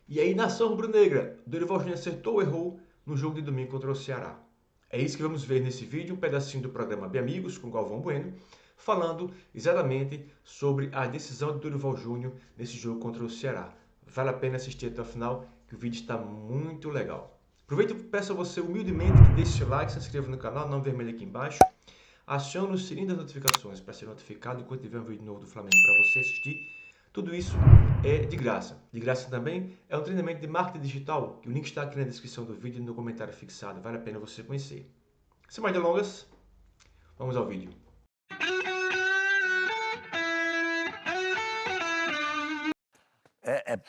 E aí, nação rubro-negra, Dorival Júnior acertou ou errou no jogo de domingo contra o Ceará? É isso que vamos ver nesse vídeo, um pedacinho do programa Bem Amigos, com Galvão Bueno, falando exatamente sobre a decisão de Dorival Júnior nesse jogo contra o Ceará. Vale a pena assistir até o final, que o vídeo está muito legal. Aproveito e peço a você humildemente que deixe seu like, se inscreva no canal, não vermelho aqui embaixo. Acione o sininho das notificações para ser notificado enquanto tiver um vídeo novo do Flamengo para você assistir. Tudo isso é de graça. De graça também é um treinamento de marketing digital, que o link está aqui na descrição do vídeo e no comentário fixado. Vale a pena você conhecer. Sem mais delongas, vamos ao vídeo.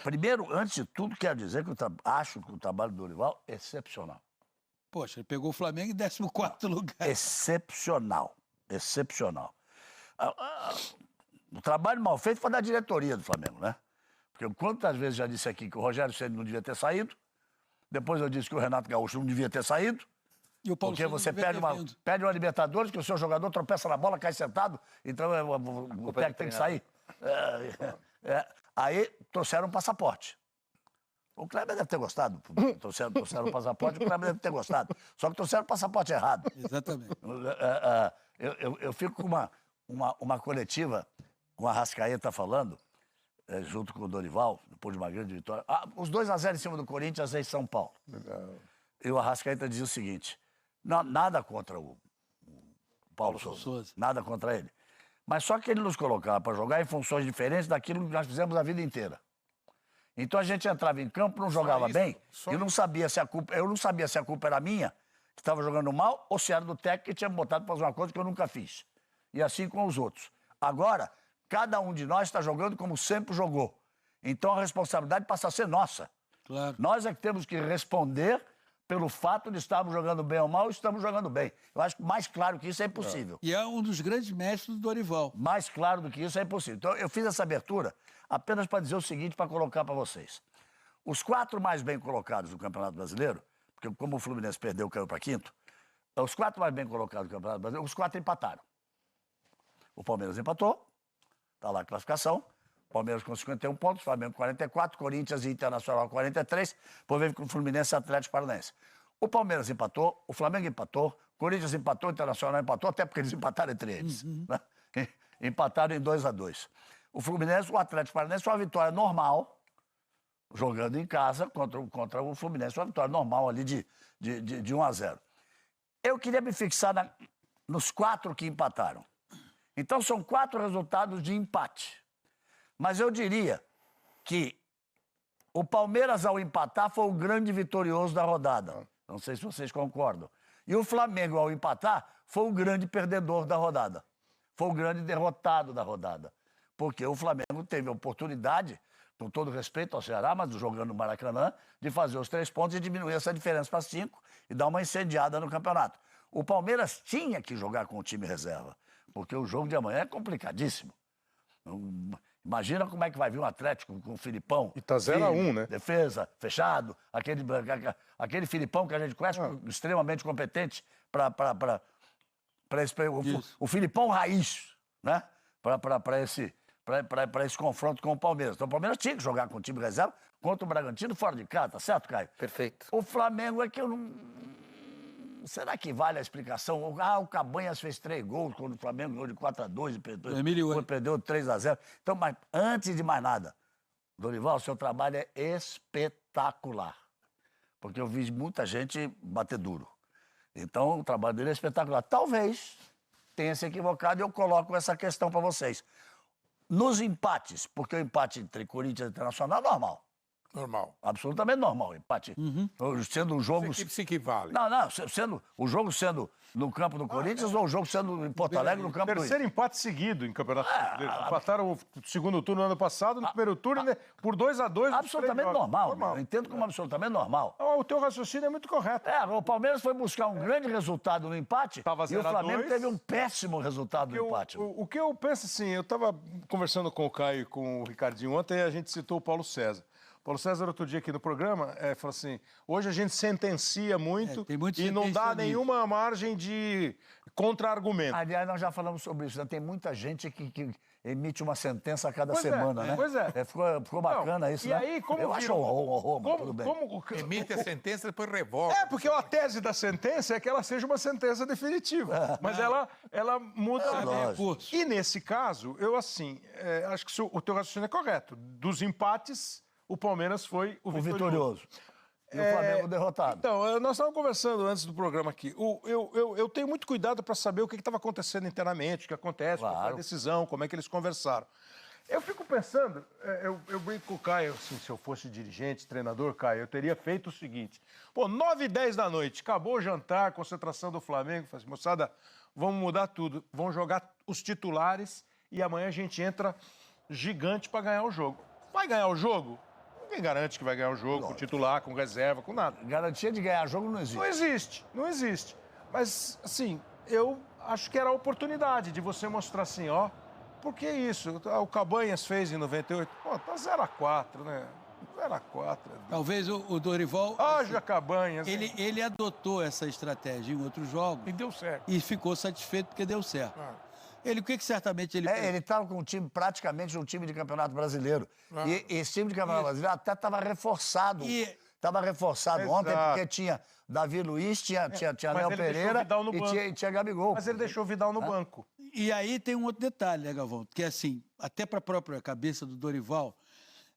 Primeiro, antes de tudo, quero dizer que eu acho que o trabalho do Dorival é excepcional. Poxa, ele pegou o Flamengo em 14º lugar. Excepcional. Excepcional. O trabalho mal feito foi da diretoria do Flamengo, né? Porque quantas vezes já disse aqui que o Rogério Ceni não devia ter saído, depois eu disse que o Renato Gaúcho não devia ter saído, E o Paulo porque Souza você devia ter perde vindo. uma Libertadores, que o seu jogador tropeça na bola, cai sentado, então o técnico tem que sair. Aí trouxeram um passaporte. O Kleber deve ter gostado. Trouxeram um passaporte, o Kleber deve ter gostado. Só que trouxeram o passaporte errado. Exatamente. Eu fico com uma coletiva, com a Arrascaeta falando, junto com o Dorival, depois de uma grande vitória. Os 2-0 em cima do Corinthians em São Paulo. Legal. E o Arrascaeta dizia o seguinte: nada contra o Paulo Souza. Nada contra ele. Mas só que ele nos colocava para jogar em funções diferentes daquilo que nós fizemos a vida inteira. Então a gente entrava em campo, não jogava bem, e eu não sabia se a culpa era minha, que estava jogando mal, ou se era do técnico que tinha me botado para fazer uma coisa que eu nunca fiz. E assim com os outros. Agora, cada um de nós está jogando como sempre jogou. Então a responsabilidade passa a ser nossa. Claro. Nós é que temos que responder pelo fato de estarmos jogando bem ou mal, estamos jogando bem. Eu acho que mais claro que isso é impossível. E é um dos grandes mestres do Dorival. Mais claro do que isso é impossível. Então, eu fiz essa abertura apenas para dizer o seguinte, para colocar para vocês. Os 4 mais bem colocados do Campeonato Brasileiro, porque como o Fluminense perdeu, caiu para quinto, os 4 mais bem colocados do Campeonato Brasileiro, os 4 empataram. O Palmeiras empatou, está lá a classificação. Palmeiras com 51 pontos, Flamengo 44, Corinthians e Internacional 43, por ver com o Fluminense e Atlético Paranaense. O Palmeiras empatou, o Flamengo empatou, Corinthians empatou, o Internacional empatou, até porque eles empataram entre eles. Né? Empataram em 2-2. O Fluminense, o Atlético Paranaense, uma vitória normal, jogando em casa contra o Fluminense, uma vitória normal ali de 1-0. Eu queria me fixar nos 4 que empataram. Então são 4 resultados de empate. Mas eu diria que o Palmeiras, ao empatar, foi o grande vitorioso da rodada. Não sei se vocês concordam. E o Flamengo, ao empatar, foi o grande perdedor da rodada. Foi o grande derrotado da rodada. Porque o Flamengo teve a oportunidade, com todo respeito ao Ceará, mas jogando no Maracanã, de fazer os 3 pontos e diminuir essa diferença para 5 e dar uma incendiada no campeonato. O Palmeiras tinha que jogar com o time reserva, porque o jogo de amanhã é complicadíssimo. Imagina como é que vai vir um Atlético com o Filipão. E tá 0-1, né? Defesa, fechado. Aquele Filipão que a gente conhece, extremamente competente para o Filipão raiz, né? Para esse confronto com o Palmeiras. Então o Palmeiras tinha que jogar com o time reserva contra o Bragantino fora de casa, tá certo, Caio? Perfeito. O Flamengo é que eu não... Será que vale a explicação? O Cabanhas fez 3 gols quando o Flamengo ganhou de 4-2 e perdeu 3-0. Então, mas antes de mais nada, Dorival, seu trabalho é espetacular. Porque eu vi muita gente bater duro. Então, o trabalho dele é espetacular. Talvez tenha se equivocado e eu coloco essa questão para vocês. Nos empates, porque o empate entre Corinthians e Internacional é normal. Normal. Absolutamente normal, empate. Sendo um jogo... Se equivale. Não, o jogo sendo no campo do Corinthians ou o jogo sendo em Porto Alegre no campo do Terceiro empate seguido em Campeonato Brasileiro. Empataram o segundo turno no ano passado, no primeiro turno, por 2-2. Absolutamente normal. Eu entendo como absolutamente normal. O teu raciocínio é muito correto. O Palmeiras foi buscar um grande resultado no empate e o Flamengo teve um péssimo resultado no empate. O que eu penso assim, eu estava conversando com o Caio e com o Ricardinho ontem e a gente citou o Paulo César. O Paulo César, outro dia aqui no programa, falou assim, hoje a gente sentencia muito tem muito e não dá sentencialismo. nenhuma margem de contra-argumento. Aliás, nós já falamos sobre isso, né? Tem muita gente que emite uma sentença a cada Pois é, semana, né? pois é. Ficou bacana isso, e né? aí, como Eu acho viram- horror, mas tudo bem. Emite a sentença e depois revoga. Porque a tese da sentença é que ela seja uma sentença definitiva. Mas ela muda. lógico. E nesse caso, eu assim, acho que o teu raciocínio é correto. Dos empates, o Palmeiras foi o O vitorioso. vitorioso. E o Flamengo derrotado. Então, nós estávamos conversando antes do programa aqui. Eu tenho muito cuidado para saber o que estava acontecendo internamente, o que acontece, qual foi a Claro. decisão, como é que eles conversaram. Eu fico pensando, eu brinco com o Caio, assim, se eu fosse dirigente, treinador, Caio, eu teria feito o seguinte. 9h10 da noite, acabou o jantar, concentração do Flamengo, falei assim, moçada, vamos mudar tudo, vamos jogar os titulares e amanhã a gente entra gigante para ganhar o jogo. Vai ganhar o jogo? Ninguém garante que vai ganhar o jogo com titular, com reserva, com nada. Garantia de ganhar jogo não existe. Não existe. Mas, assim, eu acho que era a oportunidade de você mostrar assim, ó, por que isso? O Cabanhas fez em 98, tá 0-4, né? 0-4. Talvez o Dorival, Haja Cabanhas. ele adotou essa estratégia em outros jogos E deu certo. e ficou satisfeito porque deu certo. O que certamente ele fez? Ele estava com um time, praticamente um time de campeonato brasileiro. E esse time de campeonato brasileiro até estava reforçado. Estava reforçado Exato. ontem, porque tinha Davi Luiz, tinha mas Léo ele deixou o Pereira Vidal no banco. e tinha Gabigol. Mas ele deixou o Vidal no banco. E aí tem um outro detalhe, né, Galvão? Que é assim, até para a própria cabeça do Dorival,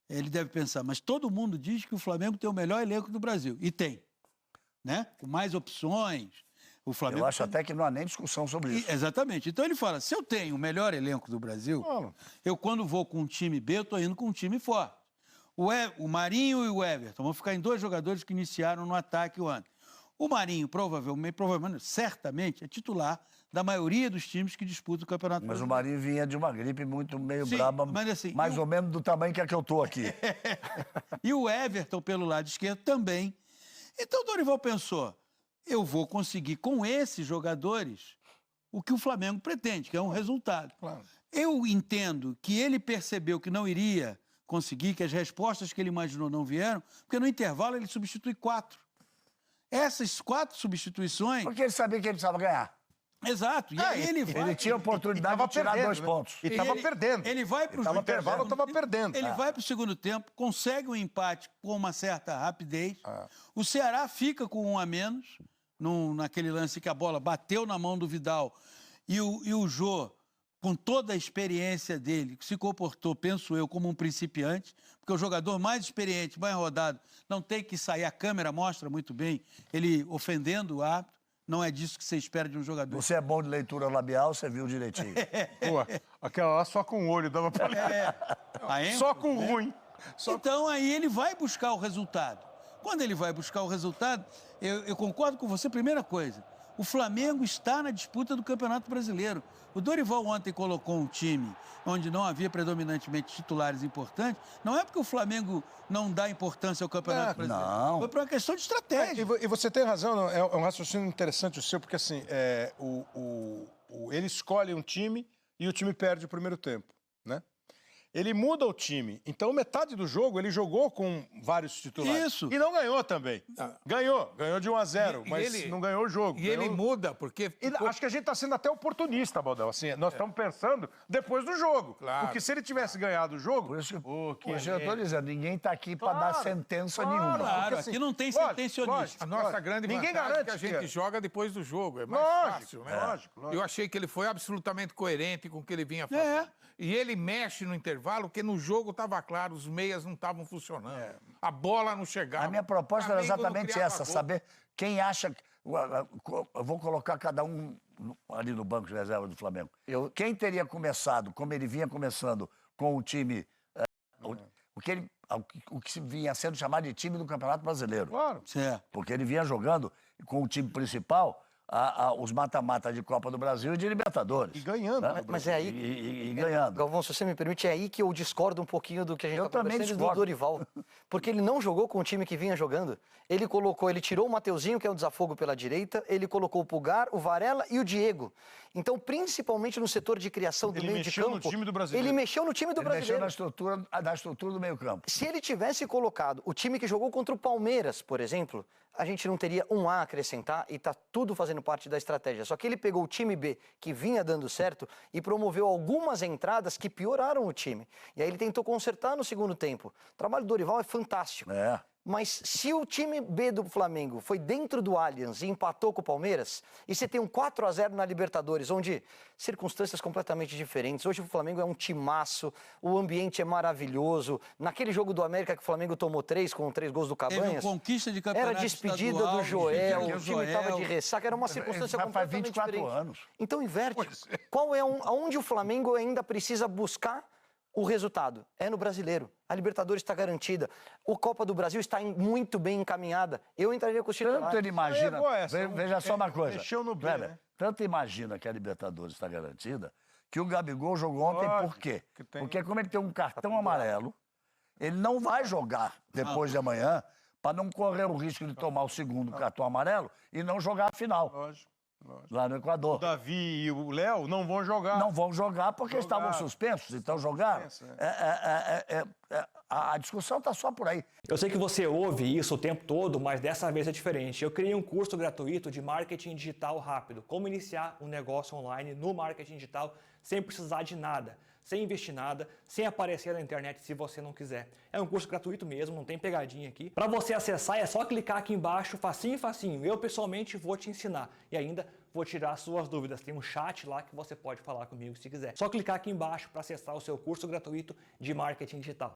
ele deve pensar, mas todo mundo diz que o Flamengo tem o melhor elenco do Brasil. E tem, né? Com mais opções. O Flamengo Eu acho até que não há nem discussão sobre isso. Exatamente. Então ele fala, se eu tenho o melhor elenco do Brasil, eu quando vou com um time B, eu estou indo com um time forte. O Marinho e o Everton vão ficar em dois jogadores que iniciaram no ataque o ano. O Marinho, provavelmente, certamente, é titular da maioria dos times que disputam o Campeonato Mas o Brasileiro. Marinho vinha de uma gripe meio Sim, braba, mas assim, mais ou menos do tamanho que eu tô aqui. E o Everton, pelo lado esquerdo, também. Então o Dorival pensou, eu vou conseguir com esses jogadores o que o Flamengo pretende, que é um resultado. Claro. Eu entendo que ele percebeu que não iria conseguir, que as respostas que ele imaginou não vieram, porque no intervalo ele substitui 4. Essas 4 substituições... Porque ele sabia que ele precisava ganhar. Exato. E aí ele vai... Ele tinha a oportunidade de tirar perdendo, 2 né? pontos. E estava perdendo. Ele vai para o No intervalo, estava perdendo. Ele vai para o segundo tempo, consegue um empate com uma certa rapidez. Ah. O Ceará fica com 1 a menos, naquele lance que a bola bateu na mão do Vidal. E o Jô, com toda a experiência dele, se comportou, penso eu, como um principiante, porque o jogador mais experiente, mais rodado, não tem que sair, a câmera mostra muito bem, ele ofendendo o árbitro. Não é disso que você espera de um jogador. Você é bom de leitura labial, você viu direitinho. Pô, aquela lá só com o olho dava pra ler. Só com o ruim. Então aí ele vai buscar o resultado. Quando ele vai buscar o resultado, eu concordo com você, primeira coisa, o Flamengo está na disputa do Campeonato Brasileiro. O Dorival ontem colocou um time onde não havia predominantemente titulares importantes, não é porque o Flamengo não dá importância ao Campeonato Brasileiro. não. Foi por uma questão de estratégia. E você tem razão, não, é um raciocínio interessante o seu, porque assim, ele escolhe um time e o time perde o primeiro tempo, né? Ele muda o time. Então, metade do jogo, ele jogou com vários titulares. Isso. E não ganhou também. Ganhou de 1-0, mas ele- não ganhou o jogo. E ele Ganhou- muda, porque... E acho que a gente está sendo até oportunista, Baldão. Assim, nós estamos pensando depois do jogo. Claro. Porque se ele tivesse ganhado o jogo... Por isso que, Pô, por isso que eu estou dizendo, ninguém está aqui para dar sentença nenhuma. Claro, porque, aqui não tem lógico, sentencionista. lógico, A nossa lógico. grande Ninguém vantagem é que a garante gente joga depois do jogo. É mais Lógico, fácil, né? lógico. Eu achei que ele foi absolutamente coerente com o que ele vinha fazendo. E ele mexe no intervalo, porque no jogo estava claro, os meias não estavam funcionando. A bola não chegava. A minha proposta era Flamengo não exatamente criava essa, gol. saber quem acha... Eu vou colocar cada um ali no banco de reserva do Flamengo. Quem teria começado, como ele vinha começando, com o time... O que vinha sendo chamado de time do Campeonato Brasileiro. Claro. Certo. Porque ele vinha jogando com o time principal os mata-mata de Copa do Brasil e de Libertadores. E ganhando. Né? Mas é aí... E ganhando. Galvão, se você me permite, é aí que eu discordo um pouquinho do que a gente Eu está também conversando do discordo. Dorival. Porque ele não jogou com o time que vinha jogando. Ele tirou o Mateuzinho, que é um desafogo pela direita, ele colocou o Pulgar, o Varela e o Diego. Então, principalmente no setor de criação do meio de campo... Ele mexeu no time do brasileiro. Ele mexeu no time do brasileiro. Ele mexeu na estrutura do meio campo. Se ele tivesse colocado o time que jogou contra o Palmeiras, por exemplo, a gente não teria um A a acrescentar e tá tudo fazendo parte da estratégia. Só que ele pegou o time B, que vinha dando certo, e promoveu algumas entradas que pioraram o time. E aí ele tentou consertar no segundo tempo. O trabalho do Dorival é fantástico. Mas se o time B do Flamengo foi dentro do Allianz e empatou com o Palmeiras, e você tem um 4-0 na Libertadores, onde circunstâncias completamente diferentes, hoje o Flamengo é um timaço, o ambiente é maravilhoso, naquele jogo do América que o Flamengo tomou 3 com 3 gols do Cabanhas, conquista de campeonato era despedida estadual, do Joel, o o time estava de ressaca, era uma circunstância Faz completamente 24 diferente. anos. Então inverte. Aonde o Flamengo ainda precisa buscar o resultado? É no Brasileiro. A Libertadores está garantida. O Copa do Brasil está muito bem encaminhada. Eu entraria com o titular. Tanto ele imagina... Veja só uma coisa. Mexeu no B, né? Tanto imagina que a Libertadores está garantida que o Gabigol jogou ontem por quê? Porque como ele tem um cartão amarelo, ele não vai jogar depois de amanhã para não correr o risco de tomar o segundo cartão amarelo e não jogar a final. Lógico. Lá no Equador. O Davi e o Léo não vão jogar. Não vão jogar porque estavam suspensos, então jogaram. A discussão está só por aí. Eu sei que você ouve isso o tempo todo, mas dessa vez é diferente. Eu criei um curso gratuito de marketing digital rápido. Como iniciar um negócio online no marketing digital sem precisar de nada, sem investir nada, sem aparecer na internet se você não quiser. É um curso gratuito mesmo, não tem pegadinha aqui. Para você acessar é só clicar aqui embaixo, facinho, facinho. Eu pessoalmente vou te ensinar e ainda vou tirar suas dúvidas. Tem um chat lá que você pode falar comigo se quiser. Só clicar aqui embaixo para acessar o seu curso gratuito de marketing digital.